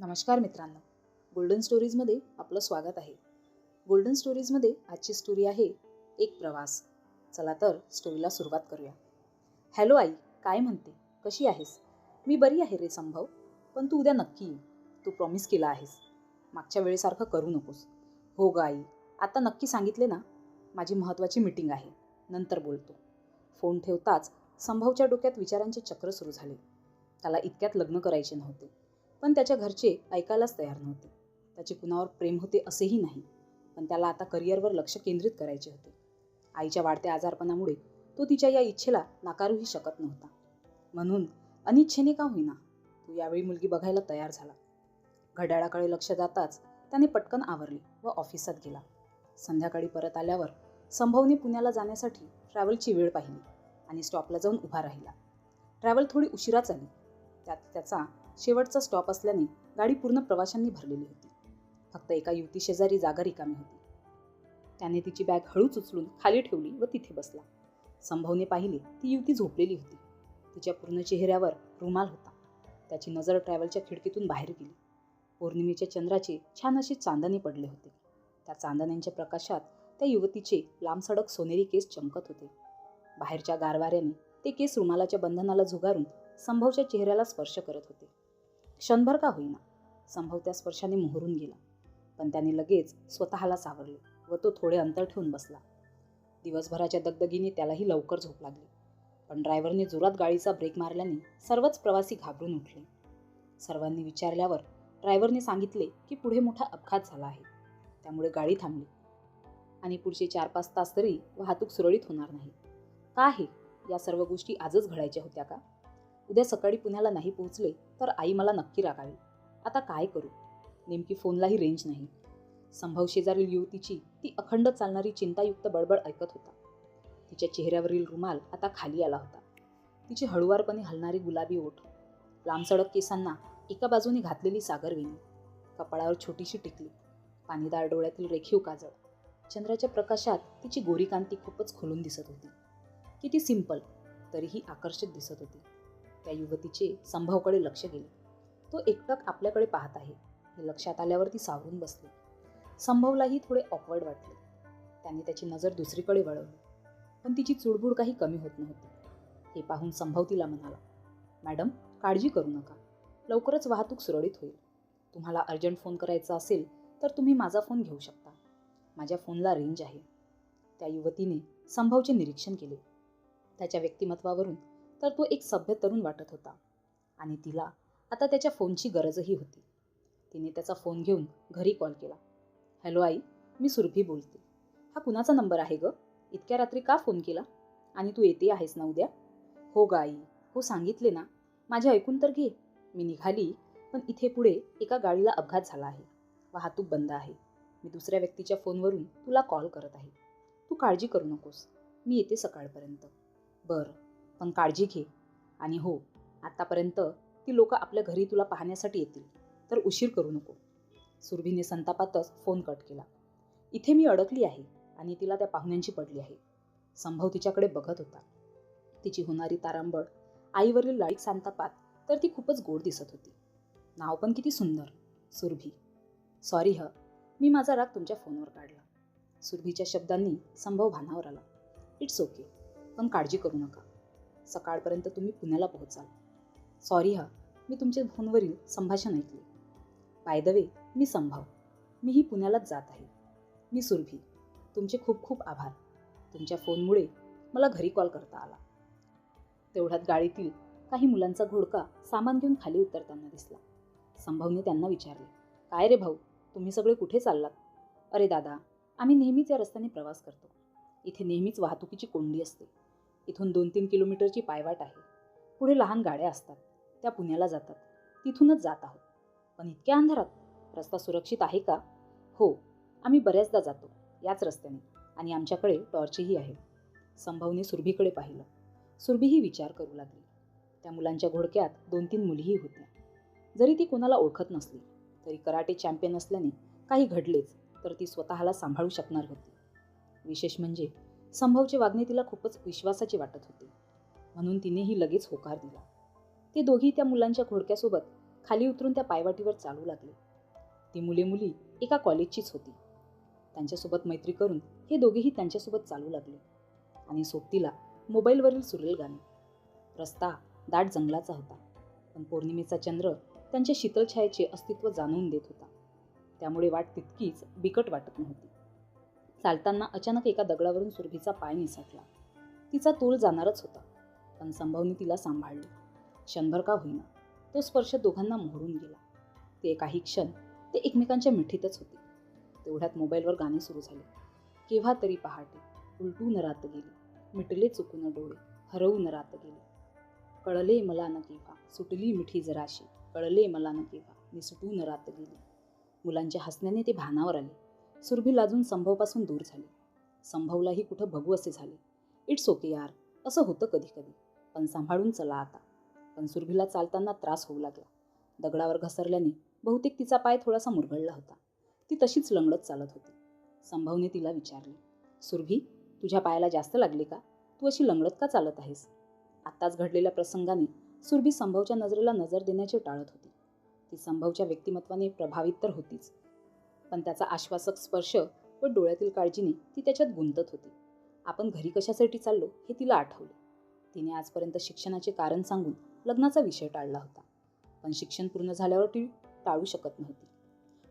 नमस्कार मित्रांनो, गोल्डन स्टोरीजमध्ये आपलं स्वागत आहे. गोल्डन स्टोरीजमध्ये आजची स्टोरी आहे एक प्रवास. चला तर स्टोरीला सुरुवात करूया. हॅलो आई, काय म्हणते, कशी आहेस? मी बरी आहे रे संभव, पण तू उद्या नक्की ये. तू प्रॉमिस केला आहेस. मागच्या वेळेसारखं करू नकोस. हो ग आई, आता नक्की सांगितले ना. माझी महत्त्वाची मीटिंग आहे, नंतर बोलतो. फोन ठेवताच संभवच्या डोक्यात विचारांचे चक्र सुरू झाले. त्याला इतक्यात लग्न करायचे नव्हते, पण त्याच्या घरचे ऐकायलाच तयार नव्हते. त्याचे कुणावर प्रेम होते असेही नाही, पण त्याला आता करिअरवर लक्ष केंद्रित करायचे होते. आईच्या वाढत्या आजारपणामुळे तो तिच्या या इच्छेला नाकारूही शकत नव्हता. म्हणून अनिच्छेने का होईना तो यावेळी मुलगी बघायला तयार झाला. घड्याळाकडे लक्ष जाताच त्याने पटकन आवरले व ऑफिसात गेला. संध्याकाळी परत आल्यावर संभवने पुण्याला जाण्यासाठी ट्रॅव्हलची वेळ पाहिली आणि स्टॉपला जाऊन उभा राहिला. ट्रॅव्हल थोडी उशिराच आली. त्यात त्याचा शेवटचा स्टॉप असल्याने गाडी पूर्ण प्रवाशांनी भरलेली होती. फक्त एका युवती शेजारी जागा रिकामी होती. त्याने तिची बॅग हळूच उचलून खाली ठेवली व तिथे बसला. संभवने पाहिले ती युवती झोपलेली होती. तिच्या पूर्ण चेहऱ्यावर रुमाल होता. त्याची नजर ट्रॅव्हलच्या खिडकीतून बाहेर गेली. पौर्णिमेच्या चंद्राचे छान असे चांदणे पडले होते. त्या चांदण्यांच्या प्रकाशात त्या युवतीचे लांबसडक सोनेरी केस चमकत होते. बाहेरच्या गारवाऱ्याने ते केस रुमालाच्या बंधनाला झुगारून संभवच्या चेहऱ्याला स्पर्श करत होते. क्षणभर का होईना संभव त्या स्पर्शाने मोहरून गेला, पण त्याने लगेच स्वतःला सावरले व तो थोडे अंतर ठेवून बसला. दिवसभराच्या दगदगीने त्यालाही लवकर झोप लागली, पण ड्रायव्हरने जोरात गाडीचा ब्रेक मारल्याने सर्वच प्रवासी घाबरून उठले. सर्वांनी विचारल्यावर ड्रायव्हरने सांगितले की पुढे मोठा अपघात झाला आहे, त्यामुळे गाडी थांबली आणि पुढचे 4-5 तास तरी वाहतूक सुरळीत होणार नाही. का आहे, या सर्व गोष्टी आजच घडायच्या होत्या का? उद्या सकाळी पुण्याला नाही पोहोचले तर आई मला नक्की रागावी. आता काय करू? नेमकी फोनलाही रेंज नाही. संभव शेजारील युवतीची ती अखंड चालणारी चिंतायुक्त बडबड ऐकत होता. तिच्या चेहऱ्यावरील रुमाल आता खाली आला होता. तिची हळुवारपणे हलणारी गुलाबी ओठ, लांबसडक केसांना एका बाजूने घातलेली सागरवेणी, कपाळावर छोटीशी टिकली, पाणीदार डोळ्यातील रेखीव काजळ. चंद्राच्या प्रकाशात तिची गोरी कांती खूपच खुलून दिसत होती. किती सिंपल, तरीही आकर्षक दिसत होती. त्या युवतीचे संभवकडे लक्ष गेले. तो एकटक आपल्याकडे पाहत आहे हे लक्षात आल्यावर ती सावरून बसली. संभवलाही थोडे ऑकवर्ड वाटले. त्याने त्याची नजर दुसरीकडे वळवली, पण तिची चुडबुड काही कमी होत नव्हती. हे पाहून संभव तिला म्हणाला, मॅडम, काळजी करू नका, लवकरच वाहतूक सुरळीत होईल. तुम्हाला अर्जंट फोन करायचा असेल तर तुम्ही माझा फोन घेऊ शकता. माझ्या फोनला रेंज आहे. त्या युवतीने संभवचे निरीक्षण केले. त्याच्या व्यक्तिमत्वावरून तर तो एक सभ्य तरुण वाटत होता आणि तिला आता त्याच्या फोनची गरजही होती. तिने त्याचा फोन घेऊन घरी कॉल केला. हॅलो आई, मी सुरभी बोलते. हा कुणाचा नंबर आहे ग? इतक्या रात्री का फोन केला? आणि तू येते आहेस ना उद्या? हो ग आई, हो सांगितले ना. माझे ऐकून तर घे. मी निघाली, पण इथे पुढे एका गाडीला अपघात झाला आहे. वाहतूक बंद आहे. मी दुसऱ्या व्यक्तीच्या फोनवरून तुला कॉल करत आहे. तू काळजी करू नकोस, मी येते सकाळपर्यंत. बरं, पण काळजी घे. आणि हो, आतापर्यंत ती लोक आपल्या घरी तुला पाहण्यासाठी येतील, तर उशीर करू नको. सुरभीने संतापातच फोन कट केला. इथे मी अडकली आहे आणि तिला त्या पाहुण्यांची पडली आहे. संभव तिच्याकडे बघत होता. तिची होणारी तारांबळ, आईवरील लाळीक संतापात तर ती खूपच गोड दिसत होती. नाव पण किती सुंदर, सुरभी. सॉरी मी माझा राग तुमच्या फोनवर काढला. सुरभीच्या शब्दांनी संभव भानावर आला. इट्स ओके, पण काळजी करू नका. सकाळपर्यंत तुम्ही पुण्याला पोहोचाल. सॉरी मी तुमच्या फोनवरील संभाषण ऐकले. बाय द वे, मी संभव. मीही पुण्यालाच जात आहे. मी सुरभी. तुमचे खूप खूप आभार. तुमच्या फोनमुळे मला घरी कॉल करता आला. तेवढ्यात गाडीतील काही मुलांचा घोडका सामान घेऊन खाली उतरताना दिसला. संभवने त्यांना विचारले, काय रे भाऊ, तुम्ही सगळे कुठे चाललात? अरे दादा, आम्ही नेहमीच या रस्त्याने प्रवास करतो. इथे नेहमीच वाहतुकीची कोंडी असते. इथून 2-3 किलोमीटरची पायवाट आहे. पुढे लहान गाड्या असतात, त्या पुण्याला जातात. तिथूनच जात आहोत. पण इतक्या अंधारात रस्ता सुरक्षित आहे का? हो, आम्ही बऱ्याचदा जातो याच रस्त्याने आणि आमच्याकडे टॉर्चही आहे. संभवने सुरभीकडे पाहिलं. सुरभीही विचार करू लागली. त्या मुलांच्या घोडक्यात 2-3 मुलीही होत्या. जरी ती कोणाला ओळखत नसली तरी कराटे चॅम्पियन असल्याने काही घडलेच तर ती स्वतःला सांभाळू शकणार होती. विशेष म्हणजे संभवचे वागणे तिला खूपच विश्वासाचे वाटत होते, म्हणून तिनेही लगेच होकार दिला. ते दोघी त्या मुलांच्या घोडक्यासोबत खाली उतरून त्या पायवाटीवर चालू लागले. ती मुली एका कॉलेजचीच होती. त्यांच्यासोबत मैत्री करून हे दोघेही त्यांच्यासोबत चालू लागले आणि सोबतीला मोबाईलवरील सुरेल गाणे. रस्ता दाट जंगलाचा होता, पण पौर्णिमेचा चंद्र त्यांच्या शीतल छायेचे अस्तित्व जाणवून देत होता. त्यामुळे वाट तितकीच बिकट वाटत नव्हती. चालताना अचानक एका दगडावरून सुरभीचा पाय निसटला. तिचा तोल जाणारच होता, पण संभवने तिला सांभाळले. क्षणभर का होईना तो स्पर्श दोघांना मोहरून गेला. ते काही क्षण ते एकमेकांच्या मिठीतच होते. तेवढ्यात मोबाईलवर गाणे सुरू झाले. केव्हा तरी पहाटे उलटून रात गेली, मिटले चुकून डोळे, हरवून रात गेली. कळले मला न केव्हा सुटली मिठी जराशी, कळले मला न केव्हा निसटून रात गेली. मुलांच्या हसण्याने ते भानावर आले. सुरभी लाजून संभवपासून दूर झाली. संभवलाही कुठं बघू असे झाले. इट्स ओके यार, असं होतं कधी कधी, पण सांभाळून चला आता. पण सुरभीला चालताना त्रास होऊ लागला. दगडावर घसरल्याने बहुतेक तिचा पाय थोडासा मुरगळला होता. ती तशीच लंगडत चालत होती. संभवने तिला विचारले, सुरभी, तुझ्या पायाला जास्त लागले का? तू अशी लंगडत का चालत आहेस? आत्ताच घडलेल्या प्रसंगाने सुरभी संभवच्या नजरेला नजर देण्याचे टाळत होती. ती संभवच्या व्यक्तिमत्वाने प्रभावित तर होतीच, पण त्याचा आश्वासक स्पर्श व डोळ्यातील काळजीने ती त्याच्यात गुंतत होती. आपण घरी कशासाठी चाललो हे तिला आठवले. तिने आजपर्यंत शिक्षणाचे कारण सांगून लग्नाचा विषय टाळला होता, पण शिक्षण पूर्ण झाल्यावर ती टाळू शकत नव्हती.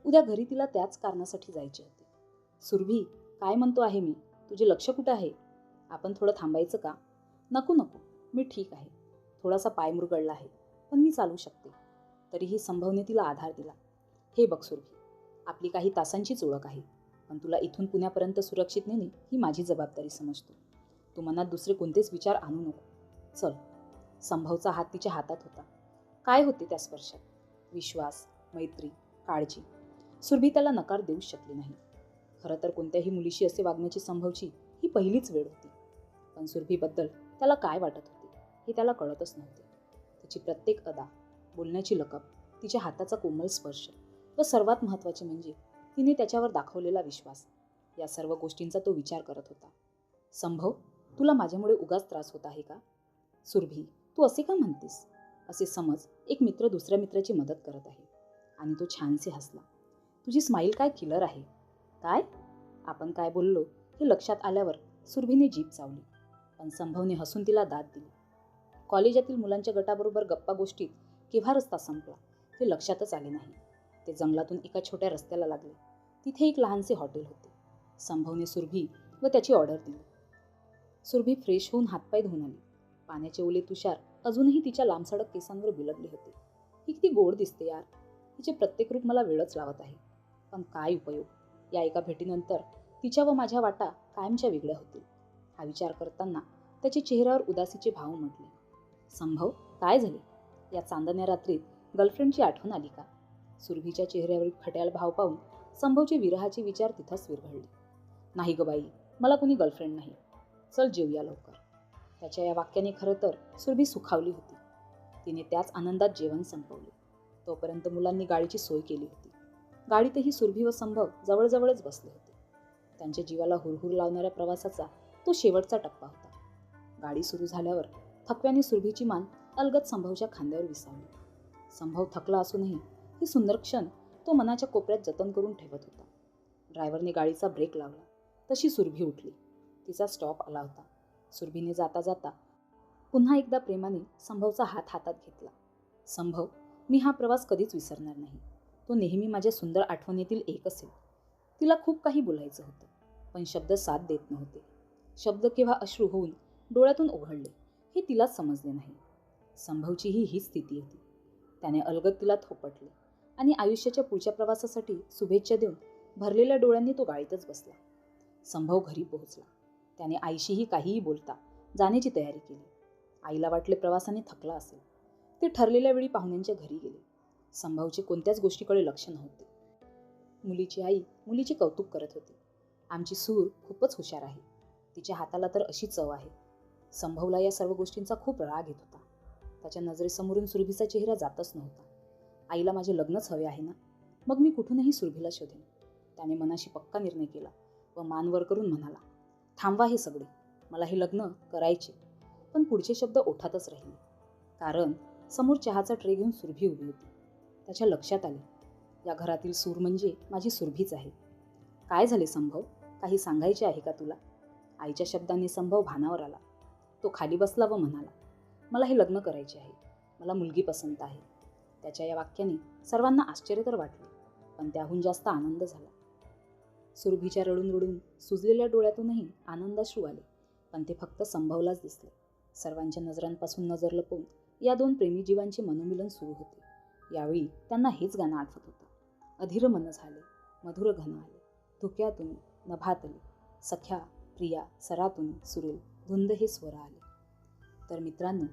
उद्या घरी तिला त्याच कारणासाठी जायचे होते. सुरभी, काय म्हणतो आहे मी? तुझे लक्ष कुठं आहे? आपण थोडं थांबायचं का? नको नको, मी ठीक आहे. थोडासा पाय मुरगळला आहे, पण मी चालू शकते. तरीही संभवने तिला आधार दिला. हे बघ सुरभी, आपली काही तासांचीच ओळख आहे, पण तुला इथून पुण्यापर्यंत सुरक्षित नेणे ही माझी जबाबदारी समजतो. तू मनात दुसरे कोणतेच विचार आणू नको. चल. संभवचा हात तिच्या हातात होता. काय होते त्या स्पर्शात? विश्वास, मैत्री, काळजी. सुरभी त्याला नकार देऊच शकली नाही. खरं तर कोणत्याही मुलीशी असे वागण्याची संभवची ही पहिलीच वेळ होती. पण सुरभीबद्दल त्याला काय वाटत होते हे त्याला कळतच नव्हते. तिची प्रत्येक अदा, बोलण्याची लकब, तिच्या हाताचा कोमल स्पर्श व सर्वात महत्त्वाचे म्हणजे तिने त्याच्यावर दाखवलेला विश्वास, या सर्व गोष्टींचा तो विचार करत होता. संभव, तुला माझ्यामुळे उगाच त्रास होत आहे का? सुरभी, तू असे का म्हणतेस? असे समज एक मित्र दुसऱ्या मित्राची मदत करत आहे. आणि तो छानसे हसला. तुझी स्माईल काय किलर आहे. काय? आपण काय बोललो हे लक्षात आल्यावर सुरभीने जीभ चावली, पण संभवने हसून तिला दाद दिली. कॉलेजातील मुलांच्या गटाबरोबर गप्पा गोष्टीत केव्हा रस्ता संपला हे लक्षातच आले नाही. ते जंगलातून एका छोट्या रस्त्याला लागले. तिथे एक लहानसे हॉटेल होते. संभवने सुरभी व त्याची ऑर्डर दिली. सुरभी फ्रेश होऊन हातपाय धुवून आली. पाण्याचे ओले तुषार अजूनही तिच्या लांबसडक केसांवर बिलगले होते. ही किती गोड दिसते यार. तिचे प्रत्येक रूप मला वेळच लावत आहे. पण काय उपयोग? या एका भेटीनंतर तिच्या व माझ्या वाटा कायमच्या वेगळ्या होतील. हा विचार करताना त्याच्या चेहऱ्यावर उदासीचे भाव म्हटले. संभव, काय झाले? या चांदण्या रात्रीत गर्लफ्रेंडची आठवण आली का? सुरभीच्या चेहऱ्यावरील खट्याळ भाव पाहून संभवचे विरहाचे विचार तिथंच विरघळले. नाही ग बाई, मला कोणी गर्लफ्रेंड नाही. चल जेवूया लवकर. त्याच्या या वाक्याने खरं तर सुरभी सुखावली होती. तिने त्याच आनंदात जेवण संपवले. तोपर्यंत मुलांनी गाडीची सोय केली होती. गाडीतही सुरभी व संभव जवळजवळच बसले होते. त्यांच्या जीवाला हुरहुर लावणाऱ्या प्रवासाचा तो शेवटचा टप्पा होता. गाडी सुरू झाल्यावर थकव्याने सुरभीची मान अलगद संभवच्या खांद्यावर विसावली. संभव थकला असूनही ही सुंदर क्षण तो मनाच्या कोपऱ्यात जतन करून ठेवत होता. ड्रायव्हरने गाडीचा ब्रेक लावला तशी सुरभी उठली. तिचा स्टॉप आला होता. सुरभीने जाता जाता पुन्हा एकदा प्रेमाने संभवचा हात हातात घेतला. संभव, मी हा प्रवास कधीच विसरणार नाही. तो नेहमी माझ्या सुंदर आठवणीतील एक असेल. तिला खूप काही बोलायचं होतं, पण शब्द साथ देत नव्हते. शब्द केव्हा अश्रू होऊन डोळ्यातून ओघळले हे तिलाच समजले नाही. संभवचीही हीच स्थिती होती. त्याने अलगद तिला थोपटले आणि आयुष्याच्या पुढच्या प्रवासासाठी शुभेच्छा देऊन भरलेल्या डोळ्यांनी तो गाडीतच बसला. संभव घरी पोहोचला. त्याने आईशीही काहीही बोलता जाण्याची तयारी केली. आईला वाटले प्रवासाने थकला असेल. ते ठरलेल्या वेळी पाहुण्यांच्या घरी गेले. संभवचे कोणत्याच गोष्टीकडे लक्ष नव्हते. मुलीची आई मुलीचे कौतुक करत होती. आमची सूर खूपच हुशार आहे. तिच्या हाताला तर अशी चव आहे. संभवला या सर्व गोष्टींचा खूप राग येत होता. त्याच्या नजरेसमोरून सुरभीचा चेहरा जातच नव्हता. आईला माझे लग्नच हवे आहे ना, मग मी कुठूनही सुरभीला शोधेन. त्याने मनाशी पक्का निर्णय केला व मान वर करून म्हणाला, थांबवा हे सगळे. मला हे लग्न करायचे. पण पुढचे शब्द ओठातच राहिले, कारण समोर चहाचा ट्रे घेऊन सुरभी उभी होती. त्याच्या लक्षात आले. या घरातील सूर म्हणजे माझी सुरभीच आहे. काय झाले संभव? काही सांगायचे आहे का तुला? आईच्या शब्दांनी संभव भानावर आला. तो खाली बसला व म्हणाला, मला हे लग्न करायचे आहे. मला मुलगी पसंत आहे. त्याच्या या वाक्याने सर्वांना आश्चर्य तर वाटले, पण त्याहून जास्त आनंद झाला. सुरभीच्या रडून रडून सुजलेल्या डोळ्यातूनही आनंदाश्रू आले, पण ते फक्त संभवलाच दिसले. सर्वांच्या नजरांपासून नजर लपवून या दोन प्रेमी जीवांचे मनोमिलन सुरू होते. यावेळी त्यांना हेच गाणं आठवत होतं. अधीर मन झाले, मधुर घन आले, धुक्यातून नभातली, सख्या प्रिया सरातून सुरेल धुंद हे स्वर आले. तर मित्रांनो,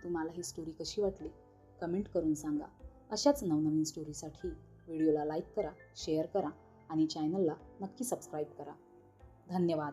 तुम्हाला ही स्टोरी कशी वाटली कमेंट करून सांगा. अशाच नवनवीन स्टोरीसाठी व्हिडिओला लाईक करा, शेअर करा आणि चॅनलला नक्की सबस्क्राईब करा. धन्यवाद.